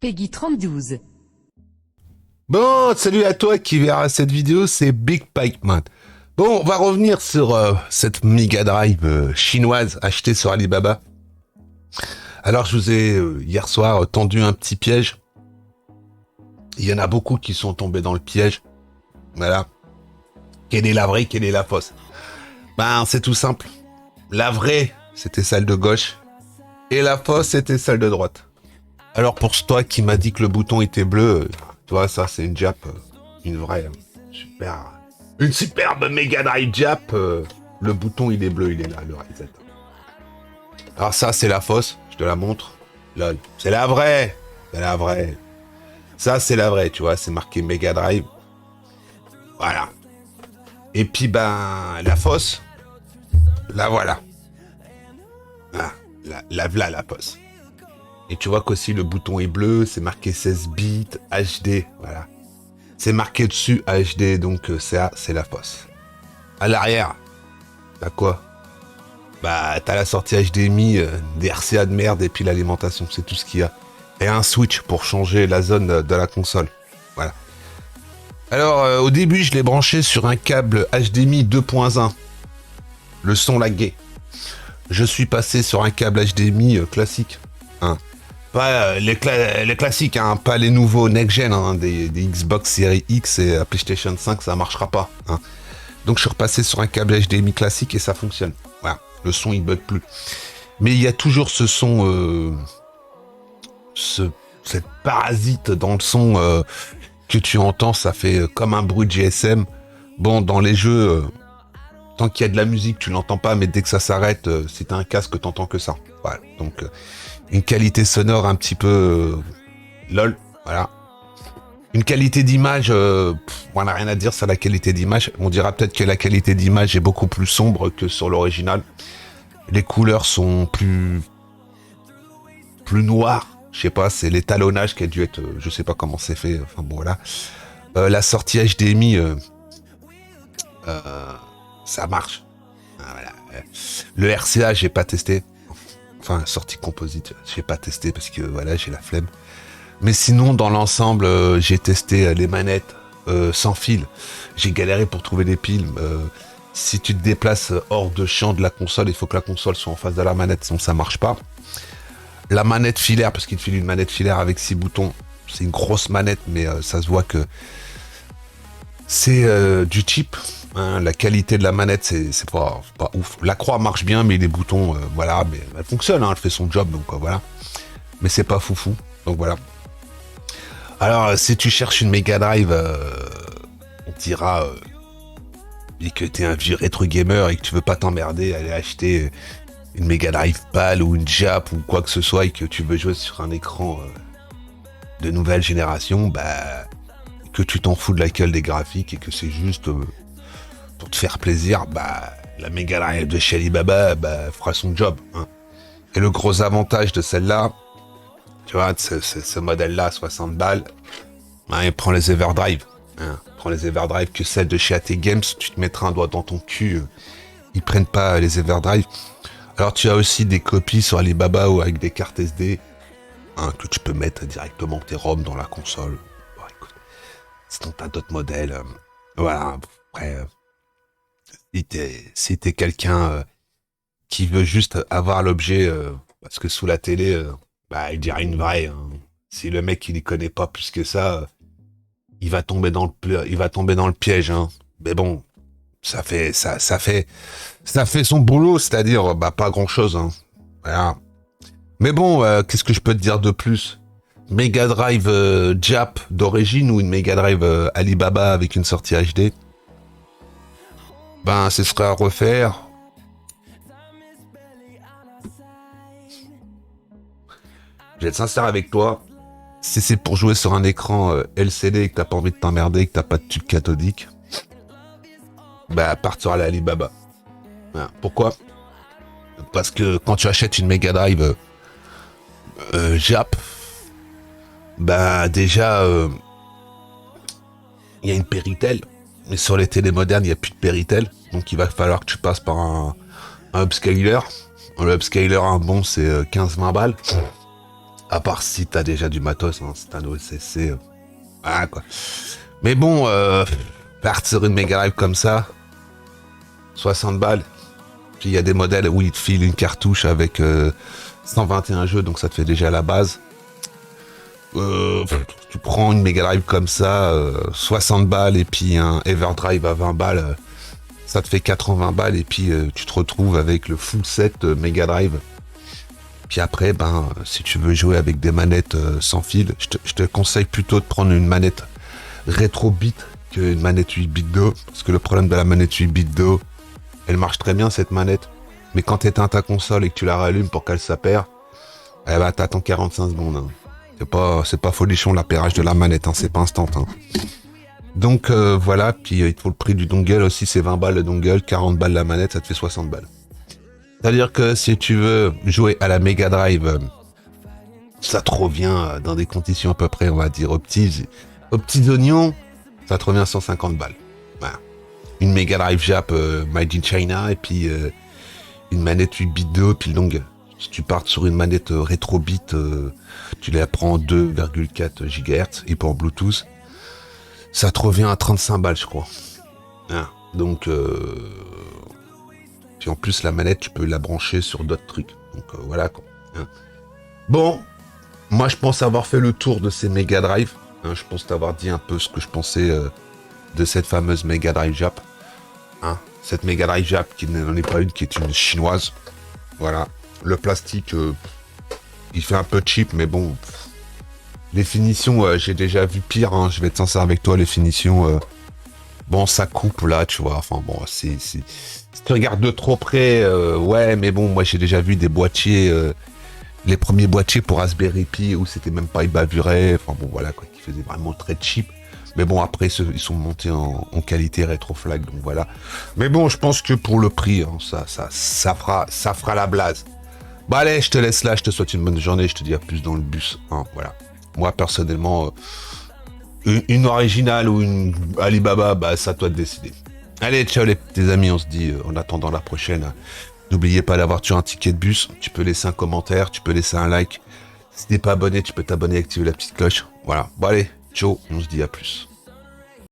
Peggy 3012. Bon, salut à toi qui verra cette vidéo, c'est Big Pike Man. Bon, on va revenir sur cette Mega Drive chinoise achetée sur Alibaba. Alors, je vous ai hier soir tendu un petit piège. Il y en a beaucoup qui sont tombés dans le piège. Voilà. Quelle est la vraie, quelle est la fausse? Ben, c'est tout simple. La vraie, c'était celle de gauche. Et la fausse, c'était celle de droite. Alors, pour toi qui m'a dit que le bouton était bleu, tu vois, ça, c'est une Jap, une vraie, super... Une superbe Mega Drive Jap. Le bouton, il est bleu, il est là, le reset. Alors ça, c'est la fausse. Je te la montre. Lol. C'est la vraie. C'est la vraie. Ça, c'est la vraie, tu vois. C'est marqué Mega Drive. Voilà. Et puis, ben, la fausse. La voilà. Ah, voilà la fausse. Et tu vois qu'aussi, le bouton est bleu. C'est marqué 16 bits HD. Voilà. C'est marqué dessus HD, donc ça, c'est la fausse. À l'arrière, t'as quoi? Bah, t'as la sortie HDMI, des RCA de merde et puis l'alimentation, c'est tout ce qu'il y a. Et un switch pour changer la zone de la console. Voilà. Alors, au début, je l'ai branché sur un câble HDMI 2.1. Le son laguait. Je suis passé sur un câble HDMI classique. Hein. Pas les classiques, hein, pas les nouveaux next-gen, hein, des Xbox Series X et PlayStation 5, ça marchera pas. Hein. Donc je suis repassé sur un câble HDMI classique et ça fonctionne. Voilà, le son il bug plus. Mais il y a toujours ce son, cette parasite dans le son que tu entends, ça fait comme un bruit de GSM. Bon, dans les jeux, tant qu'il y a de la musique, tu l'entends pas, mais dès que ça s'arrête, si t'as un casque, t'entends que ça. Voilà, donc... une qualité sonore un petit peu lol, voilà. Une qualité d'image, on n'a rien à dire sur la qualité d'image. On dira peut-être que la qualité d'image est beaucoup plus sombre que sur l'original. Les couleurs sont plus noires. Je sais pas, c'est l'étalonnage qui a dû être, je sais pas comment c'est fait. Enfin bon voilà. La sortie HDMI, ça marche. Ah, voilà. Le RCA, j'ai pas testé. Enfin, sortie composite, j'ai pas testé parce que voilà, j'ai la flemme. Mais sinon, dans l'ensemble, j'ai testé les manettes sans fil. J'ai galéré pour trouver des piles. Si tu te déplaces hors de champ de la console, il faut que la console soit en face de la manette, sinon ça marche pas. La manette filaire, parce qu'il te file une manette filaire avec 6 boutons, c'est une grosse manette, mais ça se voit que c'est du cheap. Hein, la qualité de la manette, c'est pas ouf. La croix marche bien, mais les boutons, voilà, mais elle fonctionne, hein, elle fait son job, donc voilà. Mais c'est pas foufou, donc voilà. Alors, si tu cherches une Mega Drive, on te dira et que t'es un vieux rétro gamer et que tu veux pas t'emmerder, aller acheter une Mega Drive PAL ou une Jap ou quoi que ce soit et que tu veux jouer sur un écran de nouvelle génération, bah, que tu t'en fous de la gueule des graphiques et que c'est juste... pour te faire plaisir, bah, la Mega Drive de chez Alibaba, bah, fera son job. Hein. Et le gros avantage de celle-là, tu vois, ce modèle-là, 60 balles, hein, il prend les Everdrive. Hein, prends les Everdrive que celle de chez AT Games, tu te mettras un doigt dans ton cul, ils prennent pas les Everdrive. Alors tu as aussi des copies sur Alibaba ou avec des cartes SD, hein, que tu peux mettre directement tes ROM dans la console. Bon, écoute, sinon t'as d'autres modèles. Voilà, après... Si t'es quelqu'un qui veut juste avoir l'objet, parce que sous la télé, bah, il dirait une vraie. Hein. Si le mec il y connaît pas plus que ça, il va tomber dans le piège. Hein. Mais bon, ça fait son boulot, c'est-à-dire bah pas grand-chose. Hein. Voilà. Mais bon, qu'est-ce que je peux te dire de plus? Mega Drive Jap d'origine ou une Mega Drive Alibaba avec une sortie HD? Ben, ce serait à refaire. Je vais être sincère avec toi. Si c'est pour jouer sur un écran LCD et que t'as pas envie de t'emmerder et que t'as pas de tube cathodique, bah, part sur la Alibaba. Voilà. Pourquoi? Parce que quand tu achètes une Mega Drive Jap, bah, déjà, il y a une Péritel. Mais sur les télés modernes, il n'y a plus de Péritel. Donc il va falloir que tu passes par un upscaler. Le upscaler, un bon, c'est 15-20 balles. À part si t'as déjà du matos, hein, c'est un OSSC. Ah, quoi. Mais bon, partir une Mega Drive comme ça, 60 balles. Puis il y a des modèles où ils te filent une cartouche avec 121 jeux, donc ça te fait déjà la base. Tu prends une Mega Drive comme ça, 60 balles, et puis un Everdrive à 20 balles, ça te fait 80 balles, et puis tu te retrouves avec le full set Mega Drive. Puis après, si tu veux jouer avec des manettes sans fil, je te conseille plutôt de prendre une manette rétro bit qu'une manette 8 bits d'eau, parce que le problème de la manette 8 bits d'eau, elle marche très bien cette manette, mais quand tu éteins ta console et que tu la rallumes pour qu'elle s'appaire, eh ben t'attends 45 secondes. Hein. C'est pas folichon l'appairage de la manette, hein, c'est pas instant. Hein. Donc voilà, puis il te faut le prix du dongle aussi, c'est 20 balles le dongle, 40 balles la manette, ça te fait 60 balles. C'est-à-dire que si tu veux jouer à la Mega Drive, ça te revient dans des conditions à peu près, on va dire, aux petits oignons, ça te revient 150 balles. Voilà. Une Mega Drive Jap Made in China, et puis une manette 8 bits 2, puis le dongle. Si tu pars sur une manette rétro bit, tu la prends 2,4 GHz et pour Bluetooth, ça te revient à 35 balles, je crois. Hein. Donc, puis en plus, la manette, tu peux la brancher sur d'autres trucs. Donc voilà quoi. Hein. Bon, moi je pense avoir fait le tour de ces Mega Drive. Hein, je pense t'avoir dit un peu ce que je pensais de cette fameuse Mega Drive Jap. Hein. Cette Mega Drive Jap qui n'en est pas une, qui est une chinoise. Voilà. Le plastique, il fait un peu cheap, mais bon. Les finitions, j'ai déjà vu pire. Hein, je vais être sincère avec toi, les finitions. Bon, ça coupe là, tu vois. Enfin bon, si tu regardes de trop près, ouais, mais bon, moi j'ai déjà vu des boîtiers, les premiers boîtiers pour Raspberry Pi où c'était même pas bavuré. Enfin bon, voilà quoi, qui faisaient vraiment très cheap. Mais bon, après, ils sont montés en qualité rétro-flag, donc voilà. Mais bon, je pense que pour le prix, hein, ça fera la blase. Bon allez, je te laisse là, je te souhaite une bonne journée, je te dis à plus dans le bus. Hein, voilà. Moi personnellement, une originale ou une Alibaba, c'est à toi de décider. Allez, ciao les petits amis, on se dit en attendant la prochaine. N'oubliez pas d'avoir tué un ticket de bus, tu peux laisser un commentaire, tu peux laisser un like. Si t'es pas abonné, tu peux t'abonner et activer la petite cloche. Voilà, bon allez, ciao, on se dit à plus.